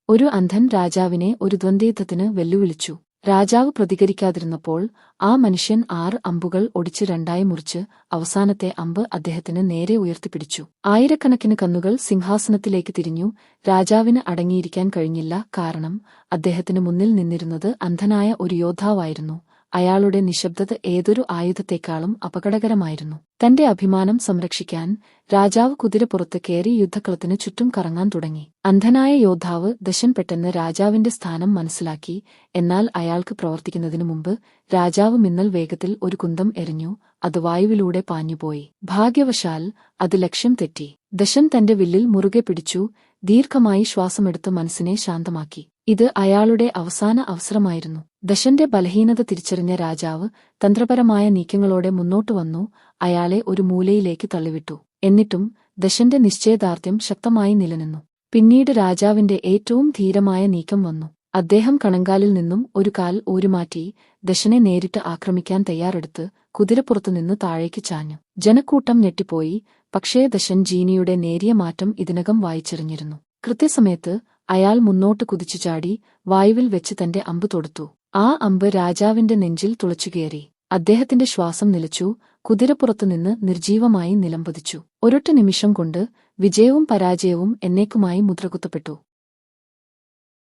ഒരു അന്ധൻ രാജാവിനെ ഒരു ദ്വന്ദ്വയുദ്ധത്തിന് വെല്ലുവിളിച്ചു. രാജാവ് പ്രതികരിക്കാതിരുന്നപ്പോൾ ആ മനുഷ്യൻ 6 അമ്പുകൾ ഒടിച്ച് രണ്ടായി മുറിച്ച് അവസാനത്തെ അമ്പ് അദ്ദേഹത്തിന് നേരെ ഉയർത്തിപ്പിടിച്ചു. ആയിരക്കണക്കിന് കണ്ണുകൾ സിംഹാസനത്തിലേക്ക് തിരിഞ്ഞു. രാജാവിന് അടങ്ങിയിരിക്കാൻ കഴിഞ്ഞില്ല. കാരണം അദ്ദേഹത്തിന് മുന്നിൽ നിന്നിരുന്നത് അന്ധനായ ഒരു യോദ്ധാവായിരുന്നു. അയാളുടെ നിശബ്ദത ഏതൊരു ആയുധത്തെക്കാളും അപകടകരമായിരുന്നു. തന്റെ അഭിമാനം സംരക്ഷിക്കാൻ രാജാവ് കുതിരപ്പുറത്ത് കയറി യുദ്ധക്കളത്തിനു ചുറ്റും കറങ്ങാൻ തുടങ്ങി. അന്ധനായ യോദ്ധാവ് ദശൻ പെട്ടെന്ന് രാജാവിന്റെ സ്ഥാനം മനസ്സിലാക്കി. എന്നാൽ അയാൾക്ക് പ്രവർത്തിക്കുന്നതിനു മുമ്പ് രാജാവ് മിന്നൽ വേഗത്തിൽ ഒരു കുന്തം എറിഞ്ഞു. അത് വായുവിലൂടെ പാഞ്ഞുപോയി. ഭാഗ്യവശാൽ അത് ലക്ഷ്യം തെറ്റി. ദശൻ തന്റെ വില്ലിൽ മുറുകെ പിടിച്ചു. ദീർഘമായി ശ്വാസമെടുത്ത് മനസ്സിനെ ശാന്തമാക്കി. ഇത് അയാളുടെ അവസാന അവസരമായിരുന്നു. ദശന്റെ ബലഹീനത തിരിച്ചറിഞ്ഞ രാജാവ് തന്ത്രപരമായ നീക്കങ്ങളോടെ മുന്നോട്ടു വന്നു. അയാളെ ഒരു മൂലയിലേക്ക് തള്ളിവിട്ടു. എന്നിട്ടും ദശന്റെ നിശ്ചയദാർഢ്യം ശക്തമായി നിലനിന്നു. പിന്നീട് രാജാവിന്റെ ഏറ്റവും ധീരമായ നീക്കം വന്നു. അദ്ദേഹം കണങ്കാലിൽ നിന്നും ഒരു കാൽ ഊരിമാറ്റി ദശനെ നേരിട്ട് ആക്രമിക്കാൻ തയ്യാറെടുത്ത് കുതിരപ്പുറത്തുനിന്ന് താഴേക്ക് ചാഞ്ഞു. ജനക്കൂട്ടം ഞെട്ടിപ്പോയി. പക്ഷേ ദശൻ ജീനിയുടെ നേരിയ മാറ്റം ഇതിനകം വായിച്ചെറിഞ്ഞിരുന്നു. കൃത്യസമയത്ത് അയാൾ മുന്നോട്ട് കുതിച്ചു ചാടി വായുവിൽ വെച്ച് തന്റെ അമ്പ് തൊടുത്തു. ആ അമ്പ് രാജാവിന്റെ നെഞ്ചിൽ തുളച്ചുകയറി. അദ്ദേഹത്തിന്റെ ശ്വാസം നിലച്ചു. കുതിരപ്പുറത്തുനിന്ന് നിർജീവമായി നിലംപതിച്ചു. ഒരൊറ്റ നിമിഷം കൊണ്ട് വിജയവും പരാജയവും എന്നേക്കുമായി മുദ്രകുത്തപ്പെട്ടു.